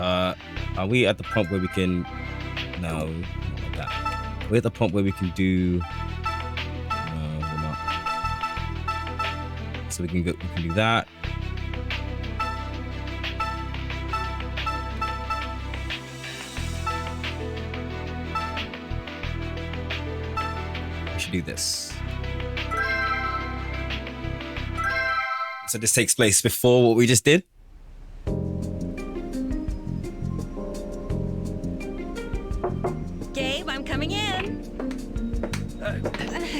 Are we at the point where we can? No, not like that. We're at the point where we can do. No, we're not. So we can go. We can do that. We should do this. So this takes place before what we just did. Gabe, I'm coming in.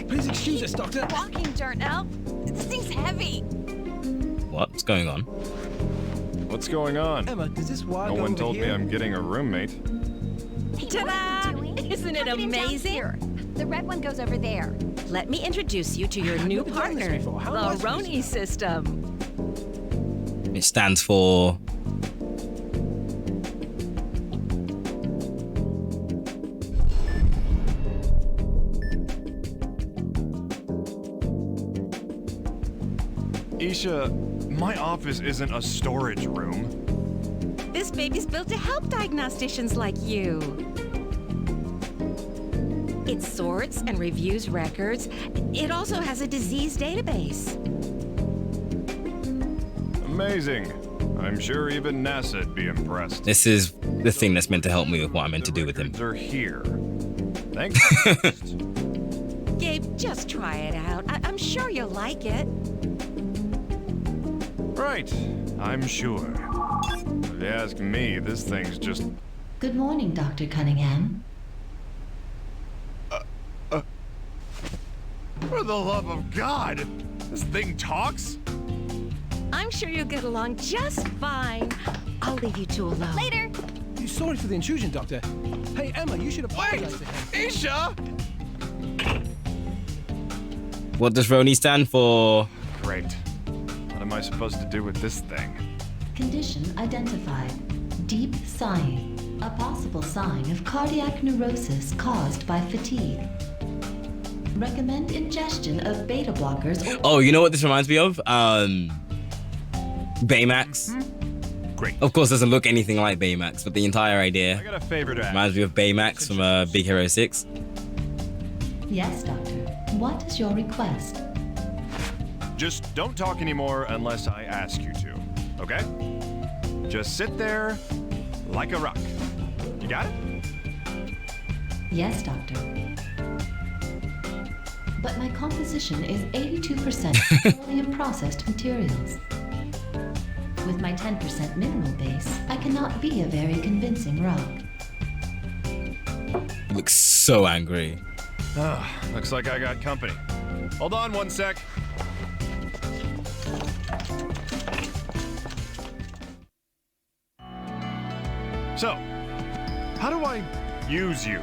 Please excuse us, Doctor. Walking dirt, Elf. This thing's heavy. What's going on? What's going on? Emma, does this wire No go one over told here? me I'm getting a roommate. Hey, Ta-da! what are you doing? Isn't it Plug in down amazing? here. The red one goes over there. Let me introduce you to your I've new never done this partner, before. How do I the use Roni it? system. It stands for. Isha, my office isn't a storage room. This baby's built to help diagnosticians like you. It sorts and reviews records. It also has a disease database. Amazing. I'm sure even NASA'd be impressed. This is the thing that's meant to help me with what I'm meant to do with him. They're here. Thanks. Gabe, just try it out. I'm sure you'll like it. Right. I'm sure. If you ask me, this thing's just... Good morning, Dr. Cunningham. For the love of God! This thing talks? I'm sure you'll get along just fine. I'll leave you two alone. Later. Sorry for the intrusion, Doctor. Hey, Emma, you should apologize to him. Isha! What does Roni stand for? Great. What am I supposed to do with this thing? Condition identified. Deep sighing. A possible sign of cardiac neurosis caused by fatigue. Recommend ingestion of beta blockers or... Oh, you know what this reminds me of? Baymax. Great. Of course, doesn't look anything like Baymax, but the entire I idea got a favor to ask. reminds me of Baymax from Big Hero 6. Yes, Doctor. What is your request? Just don't talk anymore unless I ask you to, okay? Just sit there like a rock. You got it? Yes, Doctor. But my composition is 82% petroleum processed materials. With my 10% mineral base, I cannot be a very convincing rock. He looks so angry. Looks like I got company. Hold on one sec. So, how do I use you?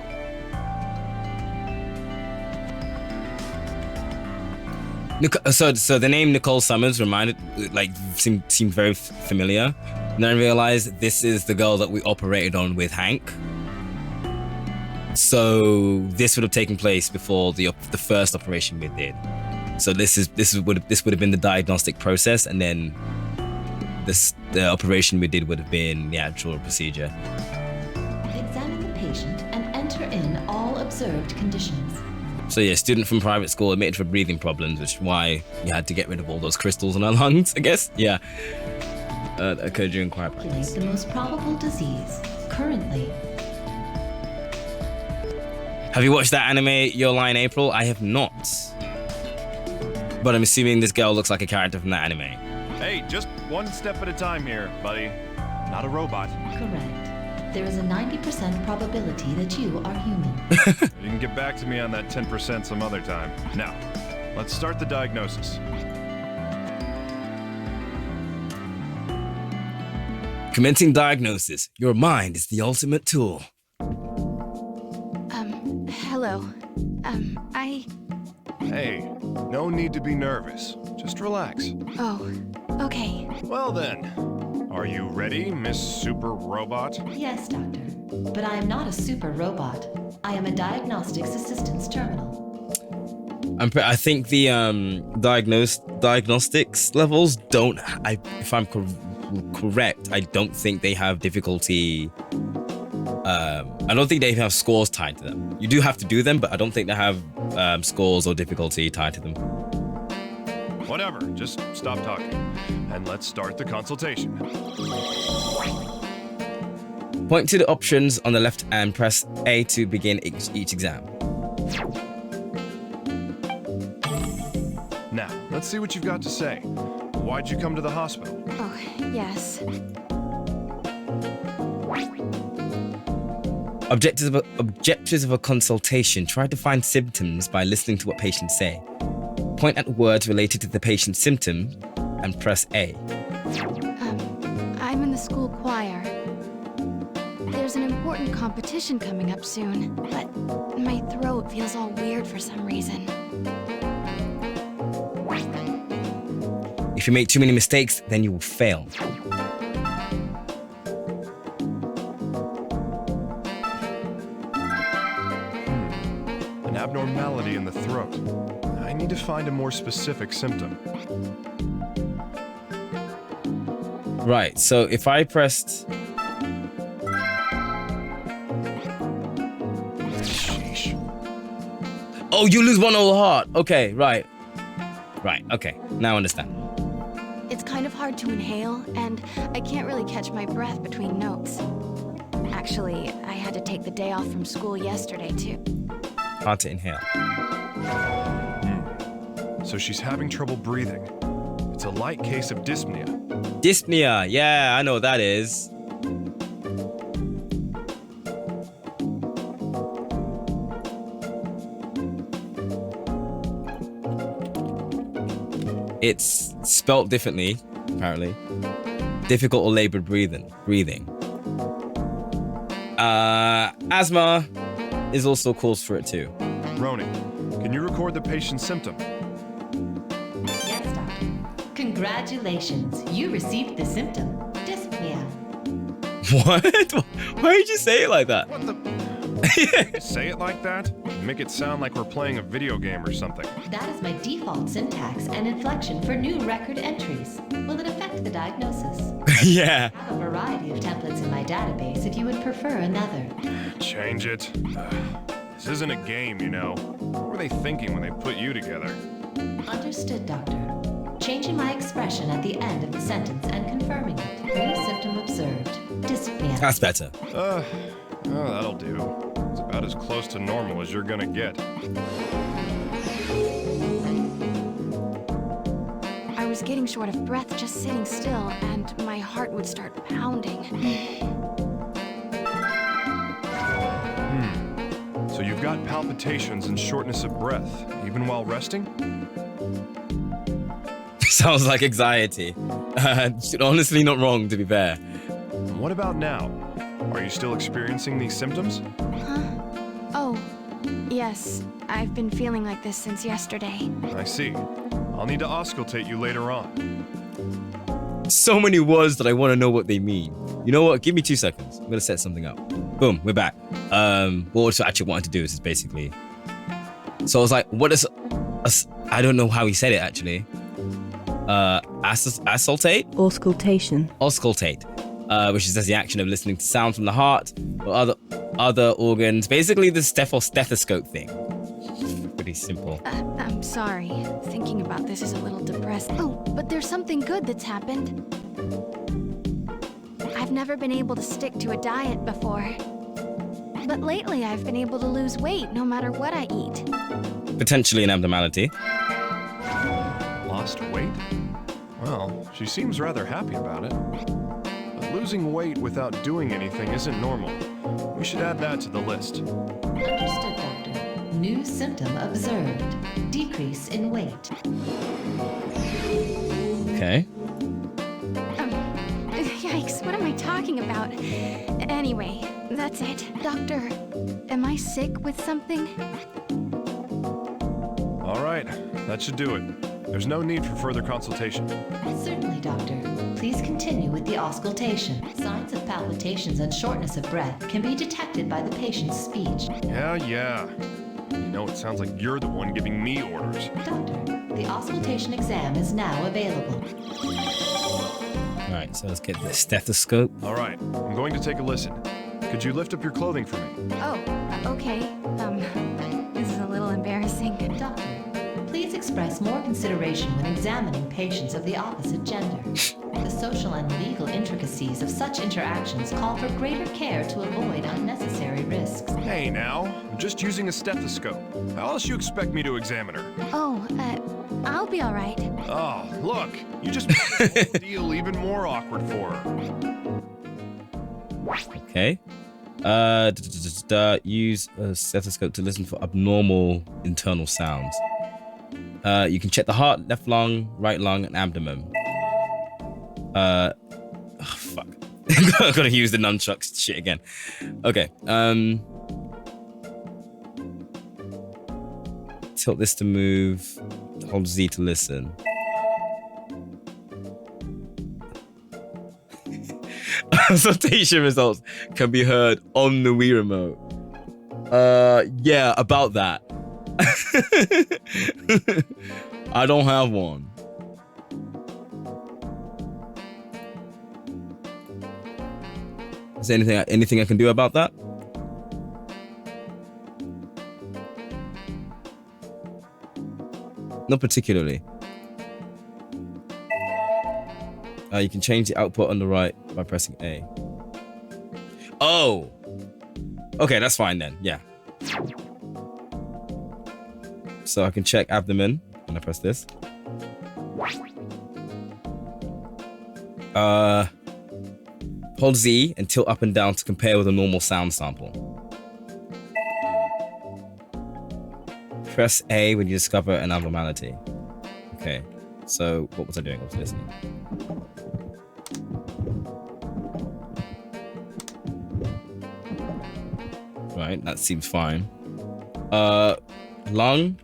So the name Nicole Summers seemed very familiar. And then I realized this is the girl that we operated on with Hank. So this would have taken place before the first operation we did. So this would have been the diagnostic process, and then the operation we did would have been the actual procedure. Examine the patient and enter in all observed conditions. So yeah, student from private school admitted for breathing problems, which is why you had to get rid of all those crystals in her lungs, I guess. Yeah. Occurred during choir Calculate practice. the most probable disease. Currently, Have you watched that anime, Your Lie in April? I have not. But I'm assuming this girl looks like a character from that anime. Hey, just one step at a time here, buddy. Not a robot. correct. There is a 90% probability that you are human. You can get back to me on that 10% some other time. Now, let's start the diagnosis. Commencing diagnosis. Your mind is the ultimate tool. Hello. Hey, no need to be nervous. Just relax. Oh, okay. Well then, are you ready, Miss Super Robot? Yes, Doctor. But I am not a super robot. I am a diagnostics assistance terminal. I think the diagnostics levels don't. If I'm correct, I don't think they have difficulty. I don't think they have scores tied to them. You do have to do them, but I don't think they have scores or difficulty tied to them. Whatever, just stop talking. And let's start the consultation. Point to the options on the left and press A to begin each exam. Now, let's see what you've got to say. Why'd you come to the hospital? Oh, yes. Objectives of a consultation. Try to find symptoms by listening to what patients say. Point at words related to the patient's symptoms and press A. I'm in the school choir. There's an important competition coming up soon, but my throat feels all weird for some reason. If you make too many mistakes, then you will fail. An abnormality in the throat. I need to find a more specific symptom. Right, so if I pressed... Sheesh. Oh, you lose one whole heart. Okay, right. Right, okay. Now I understand. It's kind of hard to inhale, and I can't really catch my breath between notes. Actually, I had to take the day off from school yesterday, too. Hard to inhale. So she's having trouble breathing. It's a light case of dyspnea. Dyspnea. Yeah, I know what that is. It's spelt differently, apparently. Difficult or labored breathing. Asthma is also cause for it too. Roni, can you record the patient's symptom? Yes, doctor. Congratulations, you received the symptom, dyspnea. What? Why did you say it like that? What the? Say it like that? Make it sound like we're playing a video game or something. That is my default syntax and inflection for new record entries. Will it affect the diagnosis? Yeah. I have a variety of templates in my database if you would prefer another. Change it. This isn't a game, you know. What were they thinking when they put you together? Understood, doctor. Changing my expression at the end of the sentence and confirming it. New symptom observed. Dyspnea. That's better. Oh, that'll do. It's about as close to normal as you're gonna get. I was getting short of breath just sitting still, and my heart would start pounding. So you've got palpitations and shortness of breath, even while resting? Sounds like anxiety. Honestly, not wrong, to be fair. What about now? Are you still experiencing these symptoms? Huh? Oh, yes. I've been feeling like this since yesterday. I see. I'll need to auscultate you later on. So many words that I want to know what they mean. You know what? Give me 2 seconds. I'm gonna set something up. Boom, we're back. What I actually wanted to do is basically. So I was like, what is? I don't know how he said it actually. Auscultate? Auscultation. Auscultate. Which is just the action of listening to sound from the heart or other organs. Basically, the stethoscope thing. Pretty simple. I'm sorry. Thinking about this is a little depressing. Oh, but there's something good that's happened. I've never been able to stick to a diet before. But lately, I've been able to lose weight no matter what I eat. Potentially an abnormality. Lost weight? Well, she seems rather happy about it. But losing weight without doing anything isn't normal. We should add that to the list. Understood, doctor. New symptom observed. Decrease in weight. Okay. Yikes, what am I talking about? Anyway, that's it. Doctor, am I sick with something? All right, that should do it. There's no need for further consultation. Certainly, doctor. Please continue with the auscultation. Signs of palpitations and shortness of breath can be detected by the patient's speech. Yeah. You know, it sounds like you're the one giving me orders. Doctor, the auscultation exam is now available. All right, so let's get the stethoscope. All right, I'm going to take a listen. Could you lift up your clothing for me? Oh, okay. This is a little embarrassing. Doctor, please express more consideration when examining patients of the opposite gender. The social and legal intricacies of such interactions call for greater care to avoid unnecessary risks. Hey now, I'm just using a stethoscope. How else you expect me to examine her? Oh, I'll be all right. Oh, look, you just made the deal even more awkward for her. Okay. Use a stethoscope to listen for abnormal internal sounds. You can check the heart, left lung, right lung, and abdomen. Fuck. I'm gonna use the nunchucks shit again. Okay. Tilt this to move. Hold Z to listen. Consultation results can be heard on the Wii remote. Yeah, about that. I don't have one. Is there anything I can do about that? Not particularly. You can change the output on the right by pressing A. Oh! Okay, that's fine then, yeah. So I can check abdomen when I press this. Hold Z and tilt up and down to compare with a normal sound sample. Press A when you discover an abnormality. Okay, so what was I doing? I was listening. Right, that seems fine. Lung.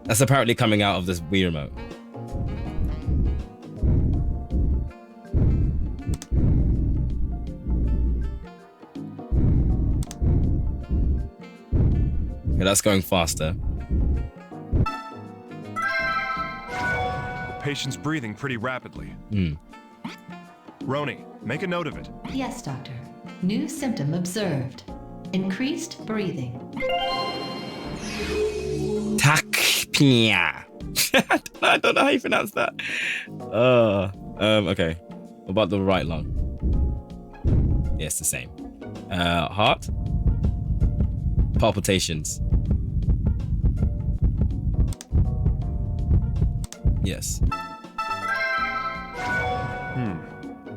That's apparently coming out of this Wii remote. Okay, that's going faster. The patient's breathing pretty rapidly. Roni, make a note of it. Yes, doctor. New symptom observed. Increased breathing. Tachypnea. I don't know how you pronounce that. Okay. What about the right lung? Yeah, it's the same. Heart. Palpitations. Yes.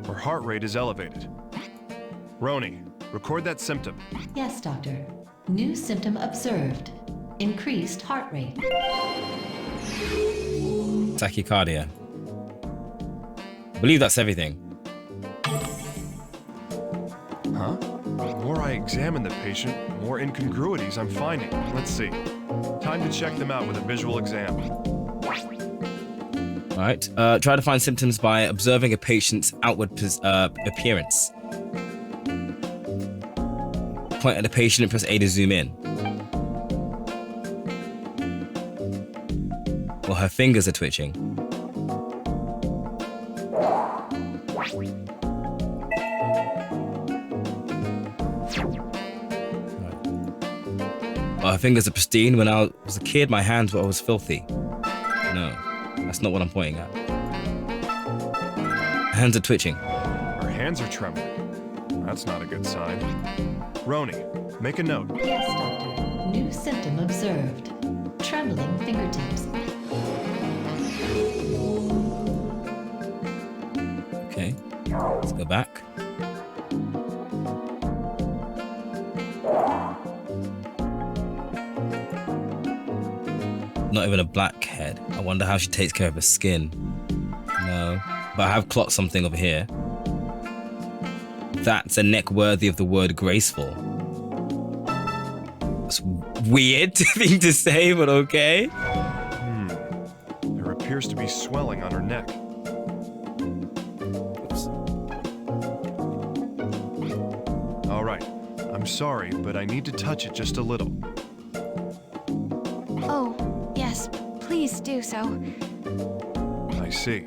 Her heart rate is elevated. Roni, record that symptom. Yes, doctor. New symptom observed. Increased heart rate. Tachycardia. I believe that's everything. Huh? The more I examine the patient, the more incongruities I'm finding. Let's see. Time to check them out with a visual exam. All right. Try to find symptoms by observing a patient's outward appearance. Point at the patient and press A to zoom in. Well, her fingers are twitching. Well, her fingers are pristine. When I was a kid, my hands were always filthy. No, that's not what I'm pointing at. Her hands are twitching. Her hands are trembling. That's not a good sign. Roni, make a note. Yes, doctor. New symptom observed. Trembling fingertips. Okay, let's go back. Not even a blackhead. I wonder how she takes care of her skin. No, but I have clocked something over here. That's a neck worthy of the word graceful. That's weird thing to say, but okay. There appears to be swelling on her neck. Oops. All right. I'm sorry, but I need to touch it just a little. Oh, yes, please do so. I see.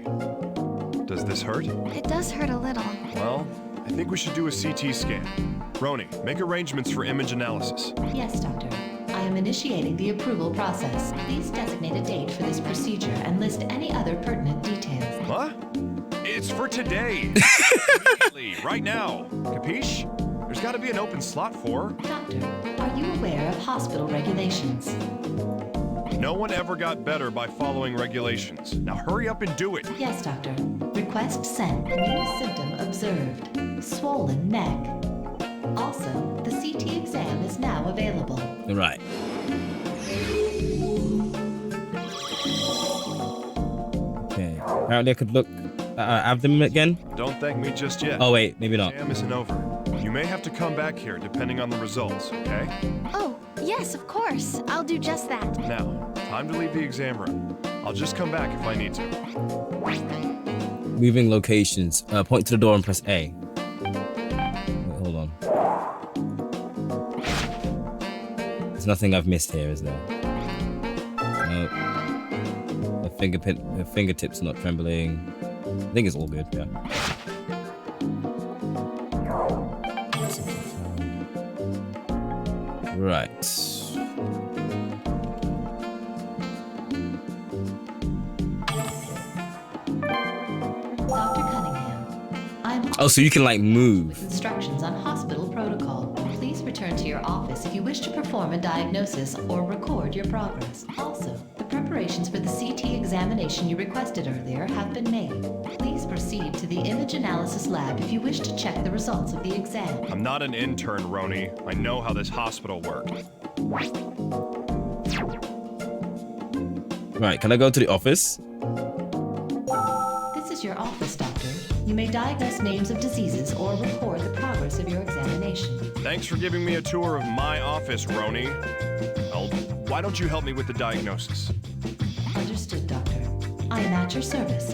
Does this hurt? It does hurt a little. Well, I think we should do a CT scan. Roni, make arrangements for image analysis. Yes, Doctor. I am initiating the approval process. Please designate a date for this procedure and list any other pertinent details. What? It's for today. Immediately, right now. Capiche? There's got to be an open slot for... Doctor, are you aware of hospital regulations? No one ever got better by following regulations. Now hurry up and do it. Yes, Doctor. Request sent. New symptom observed. Swollen neck. Also, the CT exam is now available. Right. Okay. Apparently I could look abdomen again. Don't thank me just yet. Oh wait, maybe not. Exam isn't over. You may have to come back here depending on the results, okay? Oh, yes, of course. I'll do just that. Now, time to leave the exam room. I'll just come back if I need to. Moving locations. Point to the door and press A. Wait, hold on. There's nothing I've missed here, is there? No. The fingertips not trembling. I think it's all good, yeah. Right. Dr. Cunningham, I'm... Oh, so you can like move. With instructions on hospital protocol. Please return to your office if you wish to perform a diagnosis or record your progress. Also, the preparations for the CT examination you requested earlier have been made. Please proceed to the image analysis lab if you wish to check the results of the exam. I'm not an intern, Roni. I know how this hospital works. Right, can I go to the office? This is your office, Doctor. You may diagnose names of diseases or record the progress of your examination. Thanks for giving me a tour of my office, Roni. Well, why don't you help me with the diagnosis? Understood, Doctor. I am at your service.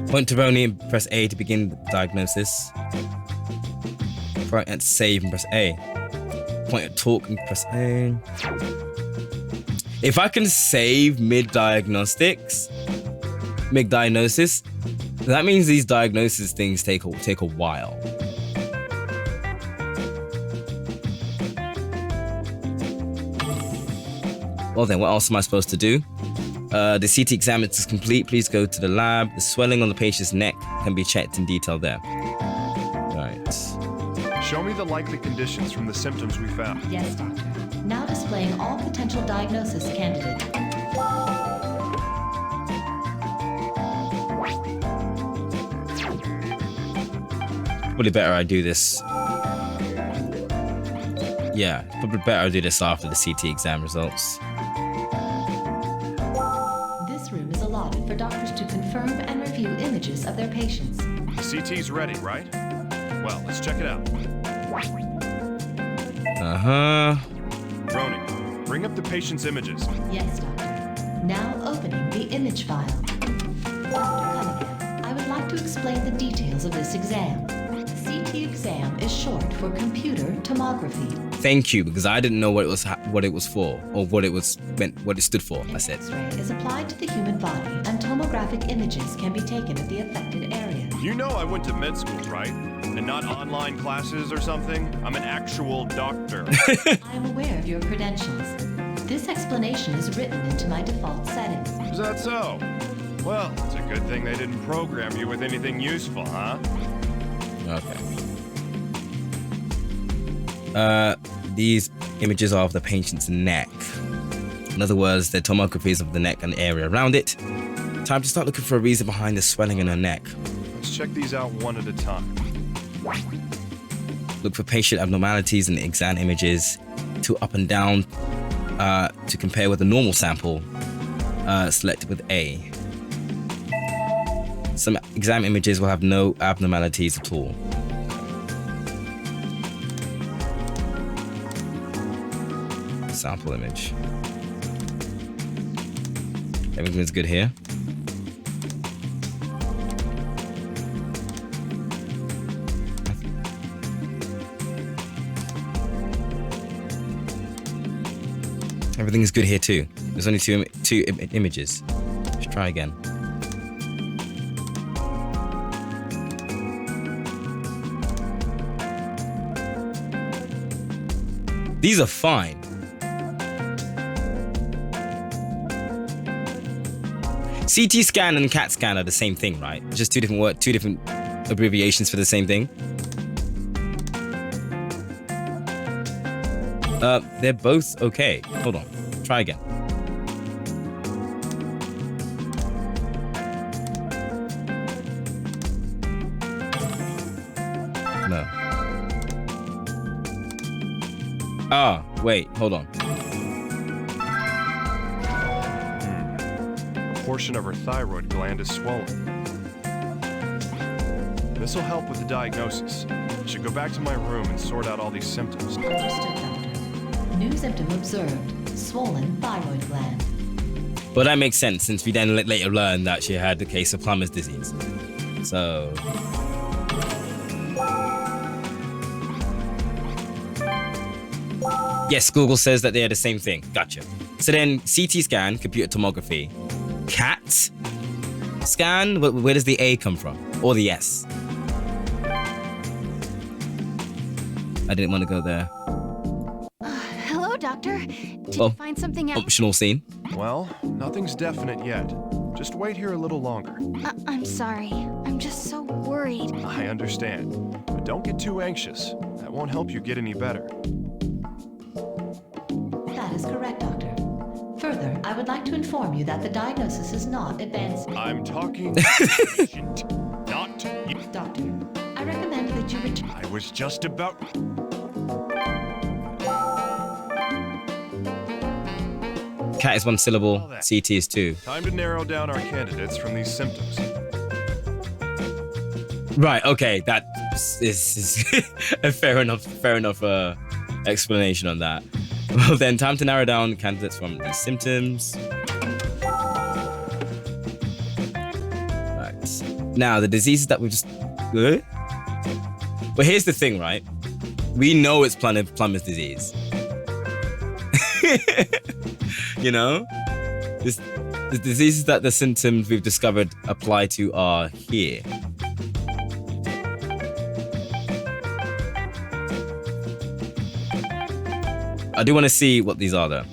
Point to Roni and press A to begin the diagnosis. Point at save and press A. Point at talk and press A. If I can save mid-diagnosis, that means these diagnosis things take a while. Well then, what else am I supposed to do? The CT exam is complete. Please go to the lab. The swelling on the patient's neck can be checked in detail there. Right. Show me the likely conditions from the symptoms we found. Yes, Doctor. Now displaying all potential diagnosis candidates. Probably better I do this. Yeah, probably better I do this after the CT exam results. This room is allotted for doctors to confirm and review images of their patients. The CT's ready, right? Well, let's check it out. Uh-huh. Roni, bring up the patient's images. Yes, Doctor. Now opening the image file. Dr. Cunningham, I would like to explain the details of this exam. CT exam is short for computer tomography. Thank you, because I didn't know what it was for, or what it stood for. I said. X-ray is applied to the human body, and tomographic images can be taken at the affected area. You know I went to med school, right? And not online classes or something? I'm an actual doctor. I am aware of your credentials. This explanation is written into my default settings. Is that so? Well, it's a good thing they didn't program you with anything useful, huh? Okay. These images are of the patient's neck. In other words, they're tomographies of the neck and the area around it. Time to start looking for a reason behind the swelling in her neck. Let's check these out one at a time. Look for patient abnormalities in the exam images, to up and down, to compare with a normal sample, selected with A. Some exam images will have no abnormalities at all. Sample image. Everything's good here. Everything is good here too. There's only two images. Let's try again. These are fine. CT scan and CAT scan are the same thing, right? Just two different abbreviations for the same thing. They're both okay. Hold on. Try again. No. Ah, wait, hold on. A portion of her thyroid gland is swollen. This will help with the diagnosis. I should go back to my room and sort out all these symptoms. Understood, Doctor. New symptom observed. Swollen thyroid gland. But that makes sense since we then later learned that she had the case of Plummer's disease. So... yes, Google says that they are the same thing. Gotcha. So then CT scan, computer tomography. CAT scan, where does the A come from? Or the S? I didn't want to go there. Hello, Doctor. Did Well, you find something out? Optional scene. Well, nothing's definite yet. Just wait here a little longer. I'm sorry. I'm just so worried. I understand. But don't get too anxious. That won't help you get any better. That is correct, Doctor. Further, I would like to inform you that the diagnosis is not advanced. I'm talking to the patient, not to you. Doctor, I recommend that you return. I was just about... CAT is one syllable, CT is two. Time to narrow down our candidates from these symptoms. Right, okay, that is a fair enough explanation on that. Well then, time to narrow down candidates from these symptoms. Right. Now, the diseases that we just... But here's the thing, right? We know it's Plummer's disease. You know? The diseases that the symptoms we've discovered apply to are here. I do want to see what these are, though.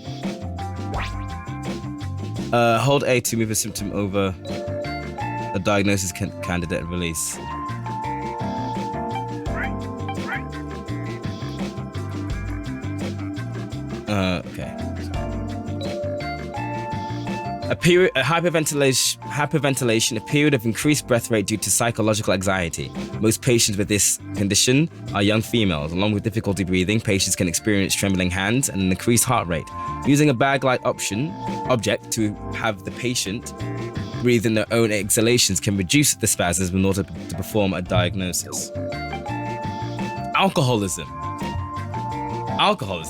Hold A to move a symptom over a diagnosis candidate and release. Okay. Hyperventilation, a period of increased breath rate due to psychological anxiety. Most patients with this condition are young females. Along with difficulty breathing, patients can experience trembling hands and an increased heart rate. Using a bag-like object to have the patient breathe in their own exhalations can reduce the spasms in order to perform a diagnosis. Alcoholism,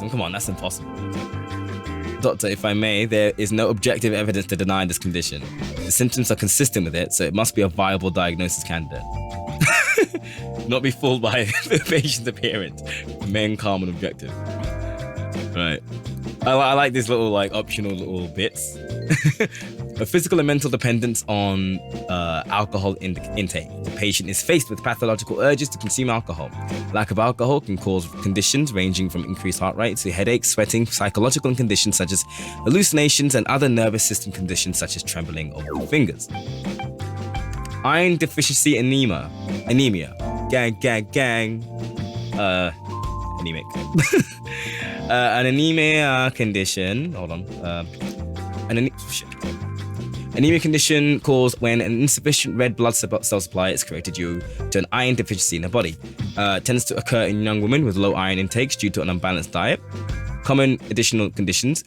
come on, that's impossible. Doctor, if I may, there is no objective evidence to deny this condition. The symptoms are consistent with it, so it must be a viable diagnosis candidate. Not be fooled by the patient's appearance. Remain calm and objective. Right. I like these little optional little bits. A physical and mental dependence on alcohol intake. The patient is faced with pathological urges to consume alcohol. Lack of alcohol can cause conditions ranging from increased heart rate to headaches, sweating, psychological conditions such as hallucinations, and other nervous system conditions such as trembling of the fingers. Iron deficiency anemia. Gang. Anemic. An anemia condition. Hold on. Anemia condition caused when an insufficient red blood cell supply is created due to an iron deficiency in the body. Tends to occur in young women with low iron intakes due to an unbalanced diet. Common additional conditions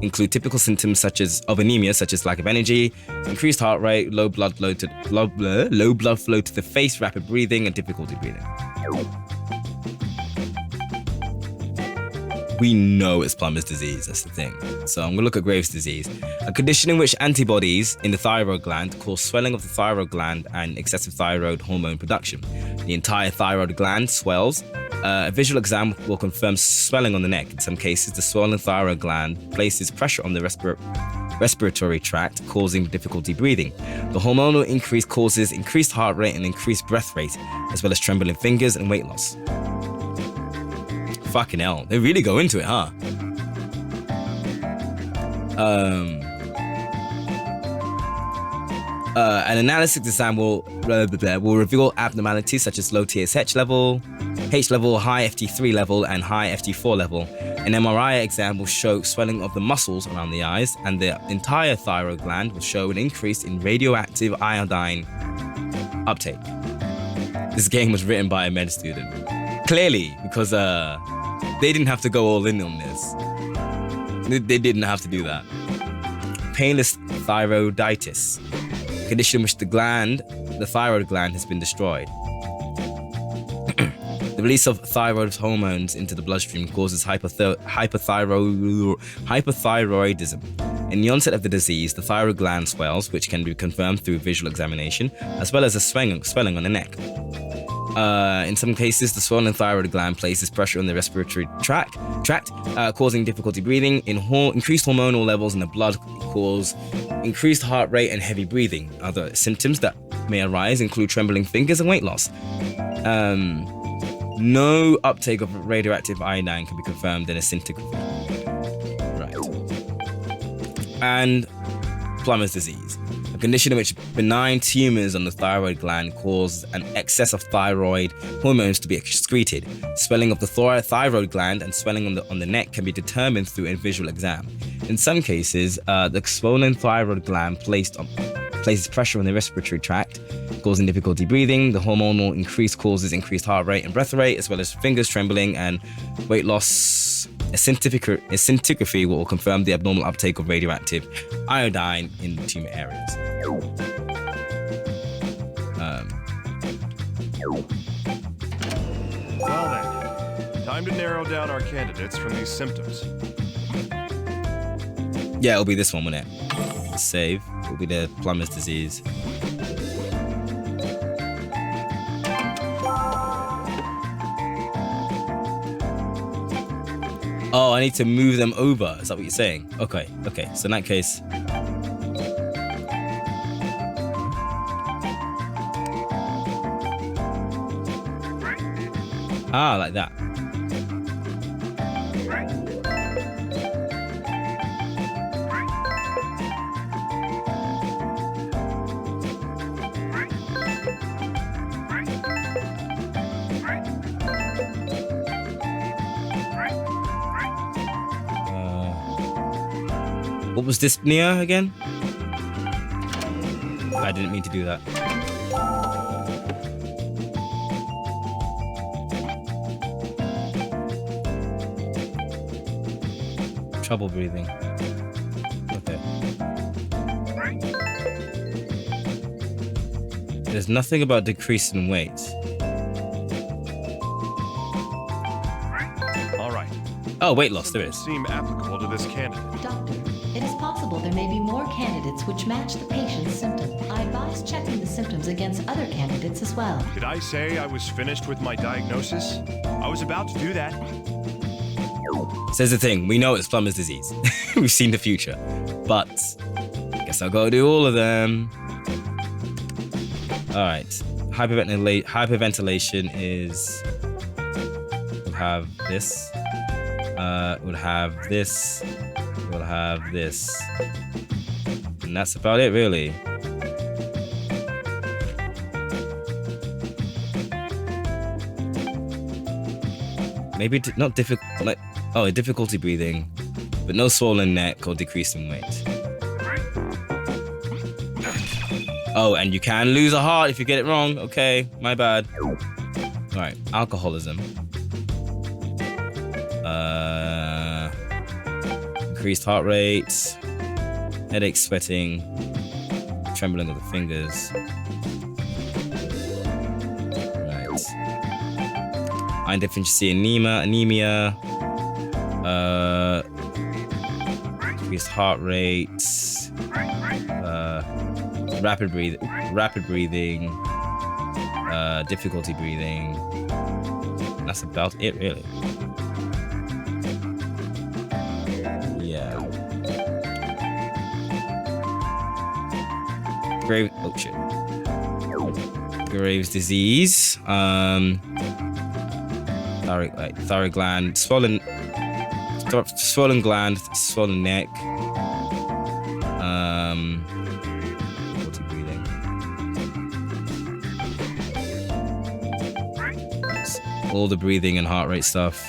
include typical symptoms of anemia, such as lack of energy, increased heart rate, low blood flow to the face, rapid breathing, and difficulty breathing. We know it's Plummer's disease, that's the thing. So I'm gonna look at Graves' disease, a condition in which antibodies in the thyroid gland cause swelling of the thyroid gland and excessive thyroid hormone production. The entire thyroid gland swells, A visual exam will confirm swelling on the neck. In some cases, the swollen thyroid gland places pressure on the respiratory tract, causing difficulty breathing. The hormonal increase causes increased heart rate and increased breath rate, as well as trembling fingers and weight loss. Fucking hell, they really go into it, huh? An analysis exam will reveal abnormalities such as low TSH level, H level, high FT3 level, and high FT4 level. An MRI exam will show swelling of the muscles around the eyes, and the entire thyroid gland will show an increase in radioactive iodine uptake. This game was written by a med student. Clearly, because they didn't have to go all in on this. They didn't have to do that. Painless thyroiditis, a condition in which the thyroid gland has been destroyed. The release of thyroid hormones into the bloodstream causes hypothyroidism. In the onset of the disease, the thyroid gland swells, which can be confirmed through visual examination, as well as a swelling on the neck. In some cases, the swollen thyroid gland places pressure on the respiratory tract, causing difficulty breathing. Increased hormonal levels in the blood cause increased heart rate and heavy breathing. Other symptoms that may arise include trembling fingers and weight loss. No uptake of radioactive iodine can be confirmed in a scintigraphy. Right. And plumber's disease, a condition in which benign tumors on the thyroid gland cause an excess of thyroid hormones to be excreted. Swelling of the thyroid gland and swelling on the neck can be determined through a visual exam. In some cases, the swollen thyroid gland places pressure on the respiratory tract, causing difficulty breathing. The hormonal increase causes increased heart rate and breath rate, as well as fingers trembling and weight loss. A scintigraphy will confirm the abnormal uptake of radioactive iodine in the tumor areas. Well then, time to narrow down our candidates from these symptoms. Yeah, it'll be this one, won't it? Save. It'll be the plumber's disease. Oh, I need to move them over. Is that what you're saying? Okay. So in that case, like that. What was dyspnea again? I didn't mean to do that. Trouble breathing. Okay. There's nothing about decrease in weight. All right. Oh, weight loss, there is. Seem applicable to this candidate. Doctor, it is possible there may be more candidates which match the patient's symptom. I advise checking the symptoms against other candidates as well. Did I say I was finished with my diagnosis? I was about to do that. Says the thing, we know it's plumber's disease. We've seen the future. But I guess I'll go do all of them. Alright. Hyperventilation is... We'll have this. We'll have this. We'll have this. And that's about it, really. Maybe not difficult, like, difficulty breathing, but no swollen neck or decrease in weight. Oh, and you can lose a heart if you get it wrong. Okay, my bad. Alright, alcoholism. Increased heart rate, headache, sweating, trembling of the fingers. Right. Iron deficiency anemia. Increased heart rate, rapid breathing, difficulty breathing. that's about it, really. Yeah. Oh shit. Graves' disease. Thyroid gland, swollen gland, swollen neck. Difficulty breathing. All the breathing and heart rate stuff.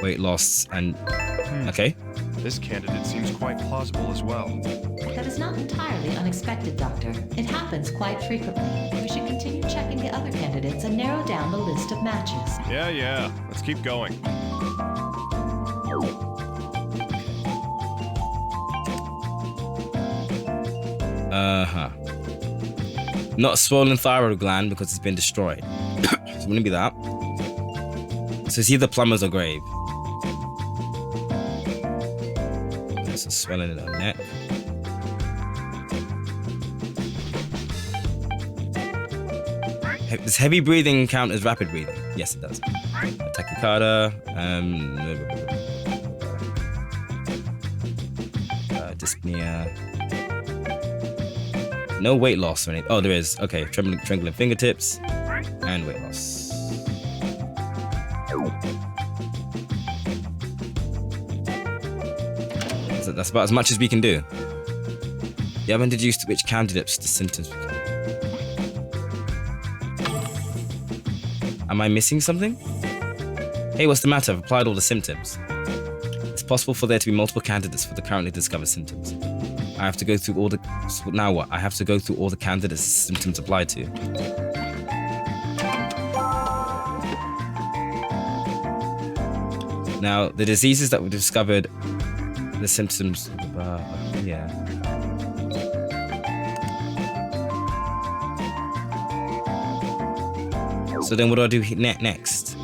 Weight loss and okay. This candidate seems quite plausible as well. That is not entirely unexpected, Doctor. It happens quite frequently. We should continue checking the other candidates and narrow down the list of matches. Yeah. Let's keep going. Not a swollen thyroid gland because it's been destroyed. So it wouldn't be that. So it's either Plummer's or Grave. Okay, so swelling in her neck. Does heavy breathing count as rapid breathing? Yes, it does. Tachycardia. Dyspnea. No weight loss or anything. Oh, there is. Okay, trembling fingertips and weight loss. So that's about as much as we can do. You haven't deduced which candidates the symptoms become. Am I missing something? Hey, what's the matter? I've applied all the symptoms. It's possible for there to be multiple candidates for the currently discovered symptoms. I have to go through all the... So now what? I have to go through all the candidates' symptoms applied to. Now, the diseases that were discovered, the symptoms... yeah. So then what do I do next?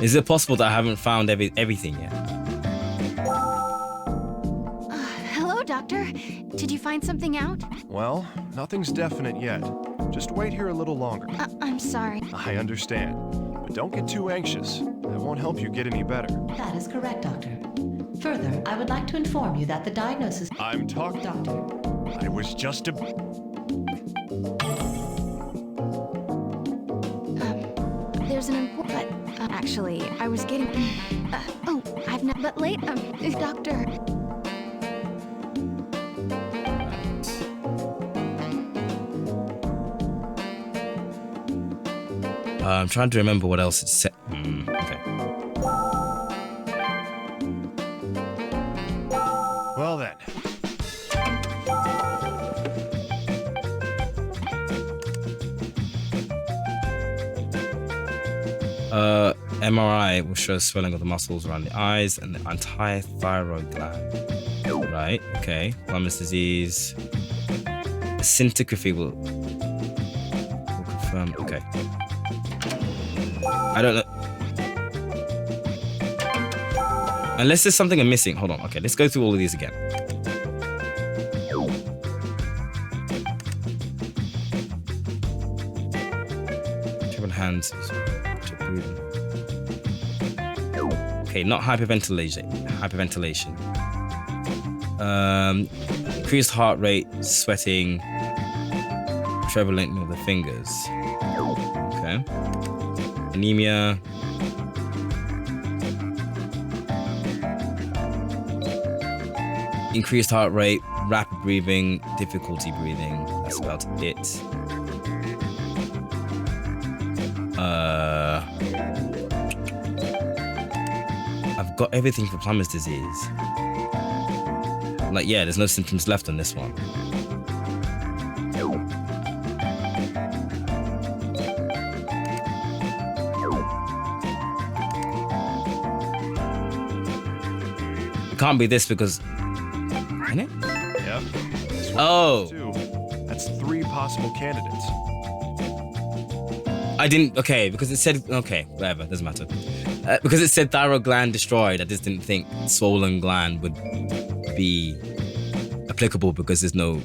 Is it possible that I haven't found everything yet? Hello, Doctor. Did you find something out? Well, nothing's definite yet. Just wait here a little longer. I'm sorry. I understand. But don't get too anxious. That won't help you get any better. That is correct, Doctor. Further, I would like to inform you that the diagnosis... I'm talking... Doctor. I was just a... There's an important... But, actually, I was getting... I've not... But late... Doctor... I'm trying to remember what else it said. Okay. Well then. MRI will show swelling of the muscles around the eyes and the entire thyroid gland. Right, okay. Plummer's disease. The scintigraphy will confirm. Okay. I don't know. Unless there's something I'm missing. Hold on. Okay, let's go through all of these again. Triple hands. Okay, not hyperventilation. Increased heart rate, sweating, trembling of the fingers. Okay. Anemia. Increased heart rate, rapid breathing, difficulty breathing. That's about it. I've got everything for Plummer's disease. Like, yeah, there's no symptoms left on this one. It can't be this because... Can it? Yep. Oh. That's 3 possible candidates. I didn't... Okay, because it said... Okay, whatever, doesn't matter. Because it said thyroid gland destroyed, I just didn't think swollen gland would be applicable because there's no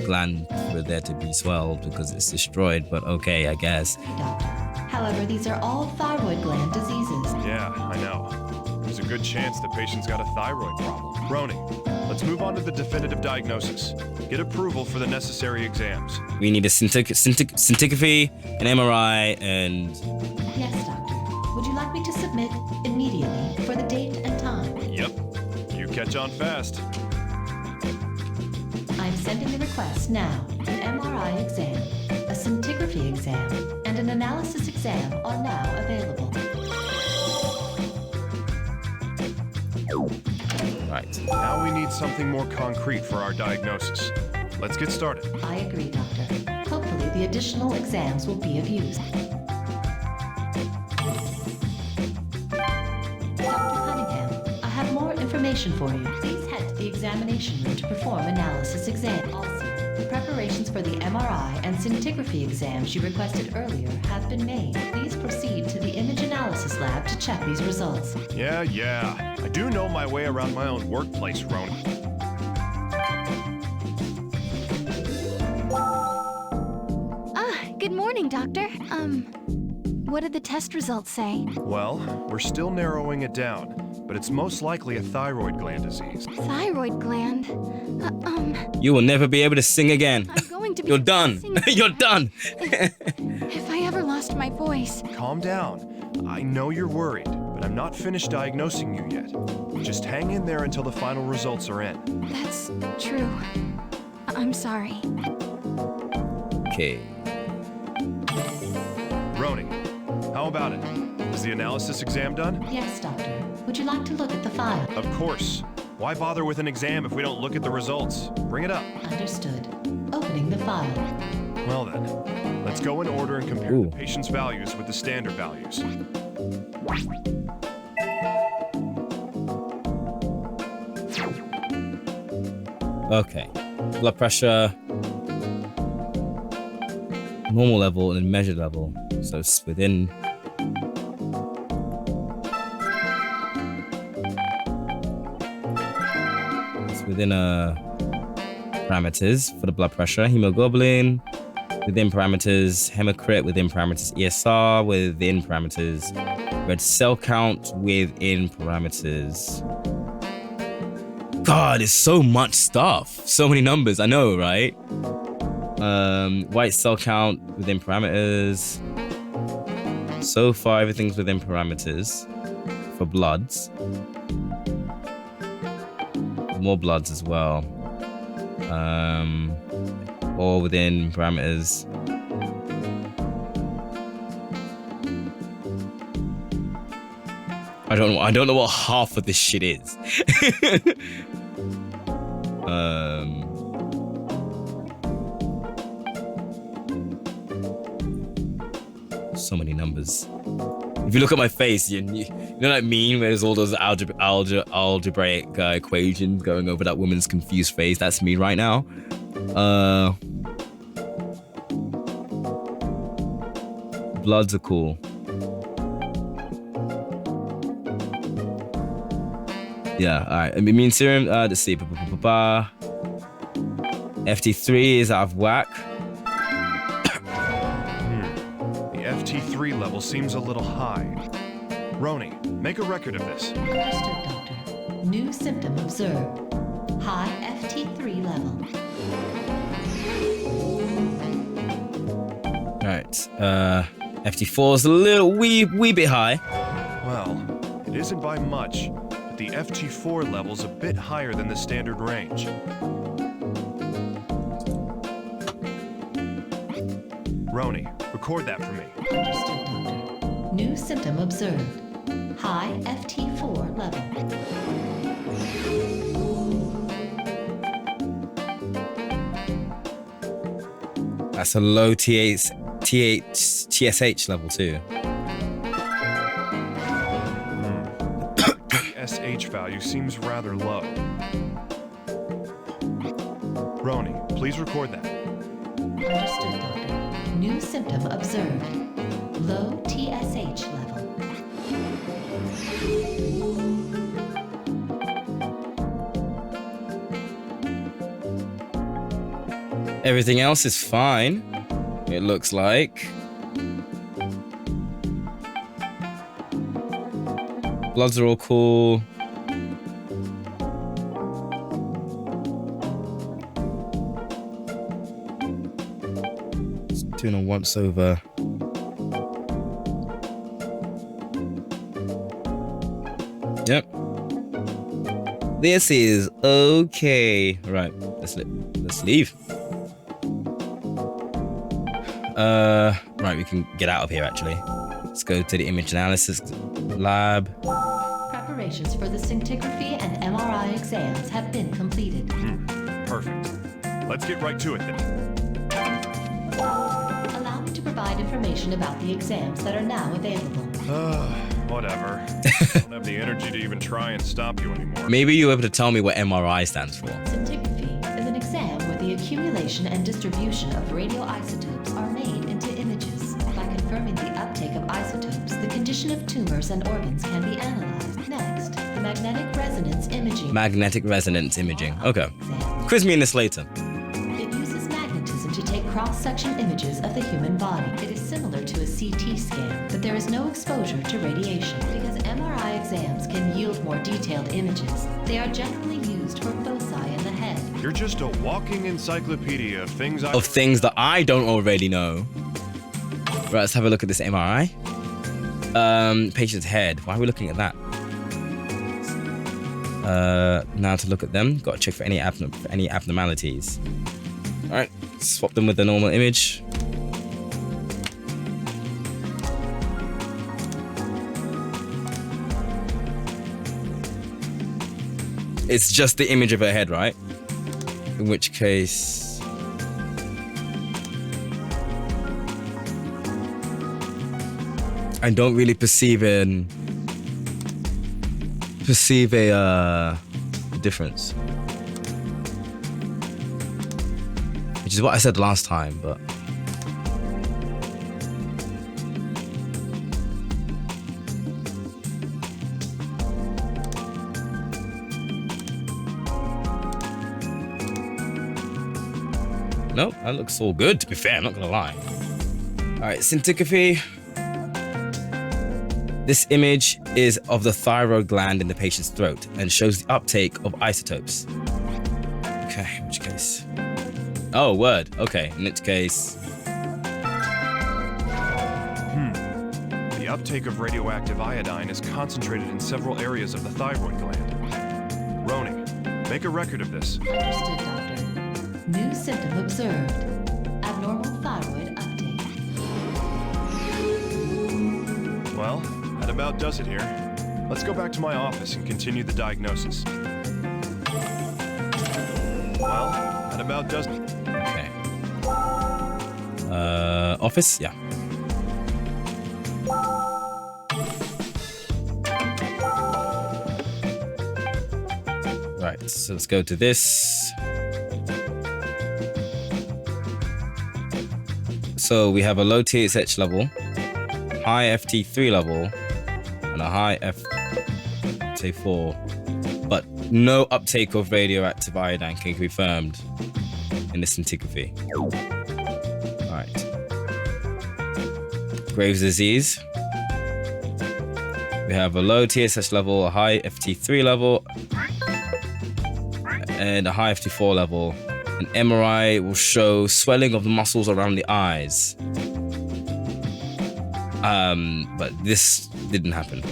gland for there to be swelled because it's destroyed. But okay, I guess. Doctor. However, these are all thyroid gland diseases. Yeah, I know. There's a good chance the patient's got a thyroid problem. Roni, let's move on to the definitive diagnosis. Get approval for the necessary exams. We need a scintigraphy, an MRI, and Yes, doctor. Would you like me to submit immediately for the date and time? Yep. You catch on fast. I'm sending the request now. An MRI exam, a scintigraphy exam, and an analysis exam are now available. right. Now we need something more concrete for our diagnosis. Let's get started. I agree, doctor. Hopefully the additional exams will be of use. Dr. Cunningham, I have more information for you. Please head to the examination room to perform analysis exam. Also, the preparations for the MRI and scintigraphy exams you requested earlier have been made. Please proceed to the image analysis lab to check these results. Yeah. I do know my way around my own workplace, Roni. Good morning, Doctor. What did the test results say? Well, we're still narrowing it down, but it's most likely a thyroid gland disease. Thyroid gland. You will never be able to sing again. I'm going to be You're done. singing You're done. if I ever lost my voice. Calm down. I know you're worried, but I'm not finished diagnosing you yet. Just hang in there until the final results are in. That's true. I'm sorry. Okay. Roni, how about it? Is the analysis exam done? Yes, doctor. Would you like to look at the file? Of course. Why bother with an exam if we don't look at the results? Bring it up. Understood. Opening the file. Well then, let's go in order and compare Ooh. the patient's values with the standard values. Okay. Blood pressure. Normal level and measured level. So it's within. It's within parameters for the blood pressure. Hemoglobin within parameters. Hematocrit within parameters. ESR within parameters. Red cell count within parameters. God, it's so much stuff. So many numbers. I know, right? White cell count within parameters. So far, everything's within parameters for bloods. More bloods as well. All within parameters. I don't know what half of this shit is. So many numbers. If you look at my face, you know that meme where there's all those algebraic equations going over that woman's confused face? That's me right now. Bloods are cool. Yeah, alright. Immune serum, let's see. FT3 is out of whack. The FT3 level seems a little high. Roni, make a record of this. Understood, doctor. New symptom observed. High FT3 level. Alright, FT4 is a little wee bit high. Well, it isn't by much, but the FT4 level's a bit higher than the standard range. Roni, record that for me. Understood, doctor. New symptom observed. High FT4 level. That's a low TSH level too. The SH value seems rather low. Roni, please record that. Understood, doctor. New symptom observed. Low TSH level. Everything else is fine, it looks like. Bloods are all cool. Just doing a once over. Yep. This is okay. Right, let's leave. Right, we can get out of here actually. Let's go to the image analysis lab. Preparations for the scintigraphy and MRI exams have been completed. Perfect. Let's get right to it then. Allow me to provide information about the exams that are now available. Whatever. I don't have the energy to even try and stop you anymore. Maybe you're able to tell me what MRI stands for. Scintigraphy is an exam where the accumulation and distribution of radioisotopes are made into images. By confirming the uptake of isotopes, the condition of tumors and organs can be analyzed. Next, the magnetic resonance imaging. Magnetic resonance imaging. Okay. Exam. Quiz me in this later. It uses magnetism to take cross-section images of the human body. It is similar to a CT scan, but there is no exposure to radiation. Because MRI exams can yield more detailed images, they are generally used for foci in the head. You're just a walking encyclopedia of things Of things that I don't already know. Right, let's have a look at this MRI. Patient's head. Why are we looking at that? Now to look at them, got to check for any abnormalities. All right, swap them with the normal image. It's just the image of her head, right? In which case... I don't really perceive a difference, which is what I said last time, but no, that looks all good, to be fair, I'm not gonna lie. All right, scintigraphy. This image is of the thyroid gland in the patient's throat and shows the uptake of isotopes. Okay, in which case... Oh, word. Okay, in which case... The uptake of radioactive iodine is concentrated in several areas of the thyroid gland. Roning, make a record of this. Understood, Doctor. New symptom observed. Abnormal thyroid uptake. Well, that about does it here. Let's go back to my office and continue the diagnosis. Well, that about does it. Okay. Office? Yeah. Right, so let's go to this. So we have a low TSH level, high FT3 level, and a high FT4, but no uptake of radioactive iodine can be confirmed in the scintigraphy. All right. Graves' disease. We have a low TSH level, a high FT3 level, and a high FT4 level. An MRI will show swelling of the muscles around the eyes. But this didn't happen.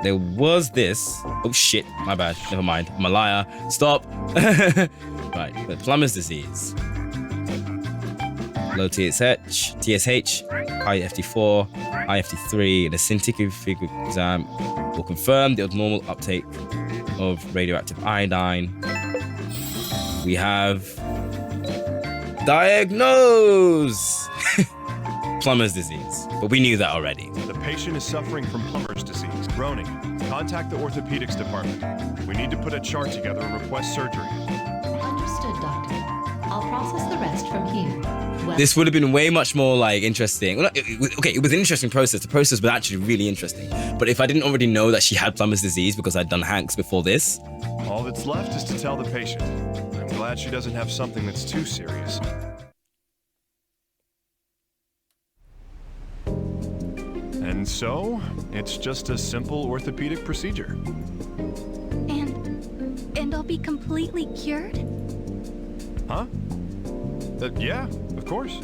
There was this. Oh shit, my bad. Never mind. I'm a liar. Stop. Right, but plumber's disease. Low TSH, high FT4, high FT3. The scintigraphy exam will confirm the abnormal uptake of radioactive iodine. We have diagnose plumber's disease, but we knew that already. The patient is suffering from plumber's disease. Groaning. Contact the orthopedics department. We need to put a chart together and request surgery. Understood, Doctor. I'll process the rest from here. Well, This would have been way much more like interesting. Well, it was an interesting process. The process was actually really interesting. But if I didn't already know that she had plumber's disease because I'd done Hanks before this, All that's left is to tell the patient. I'm glad she doesn't have something that's too serious. And so, it's just a simple orthopedic procedure. And I'll be completely cured? Huh? Yeah, of course.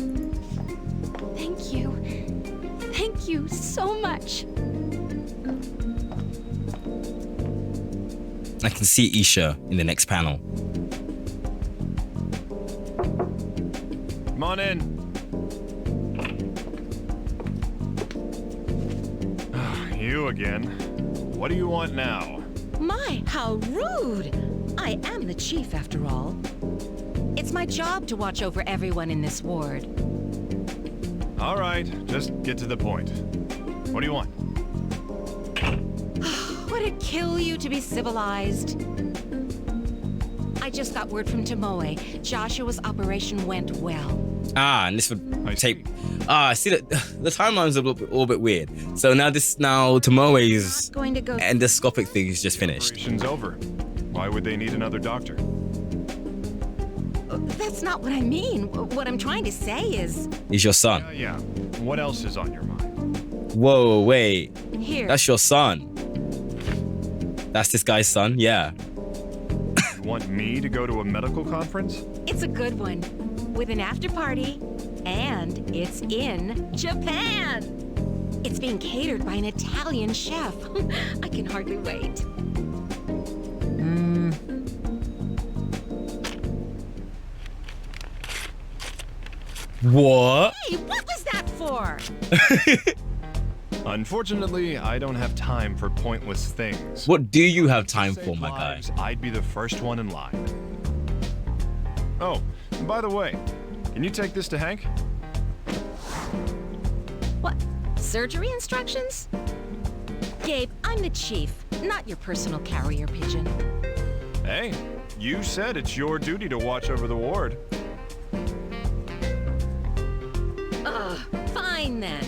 Thank you. Thank you so much. I can see Isha in the next panel. Come on in. You again. What do you want now? My, how rude! I am the chief, after all. It's my job to watch over everyone in this ward. All right, just get to the point. What do you want? Would it kill you to be civilized? I just got word from Tomoe. Joshua's operation went well. And this would I take. I see that the timeline's a little bit weird. So now Tomoe's Going to go. endoscopic thing is just finished. Operation's over. Why would they need another doctor? That's not what I mean. What I'm trying to say is, He's your son. Yeah. What else is on your mind? Whoa, wait. here. That's your son. That's this guy's son? Yeah. You want me to go to a medical conference? It's a good one, with an after party, and it's in Japan. It's being catered by an Italian chef. I can hardly wait. What? Hey, what was that for? Unfortunately, I don't have time for pointless things. What do you have time Save for, my guy? lives, I'd be the first one in line. Oh, and by the way, can you take this to Hank? What? Surgery instructions? Gabe, I'm the chief, not your personal carrier pigeon. Hey, you said it's your duty to watch over the ward. Ugh, fine then.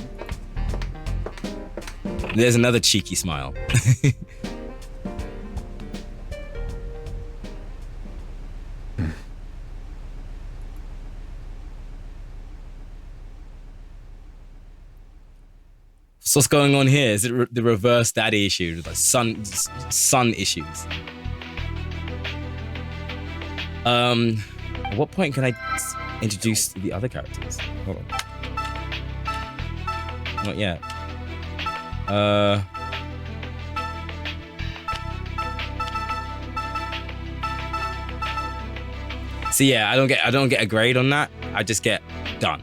There's another cheeky smile. So what's going on here? Is it the reverse daddy issue, like son issues? At what point can I introduce the other characters? Hold on. Not yet. So yeah, I don't get a grade on that. I just get done.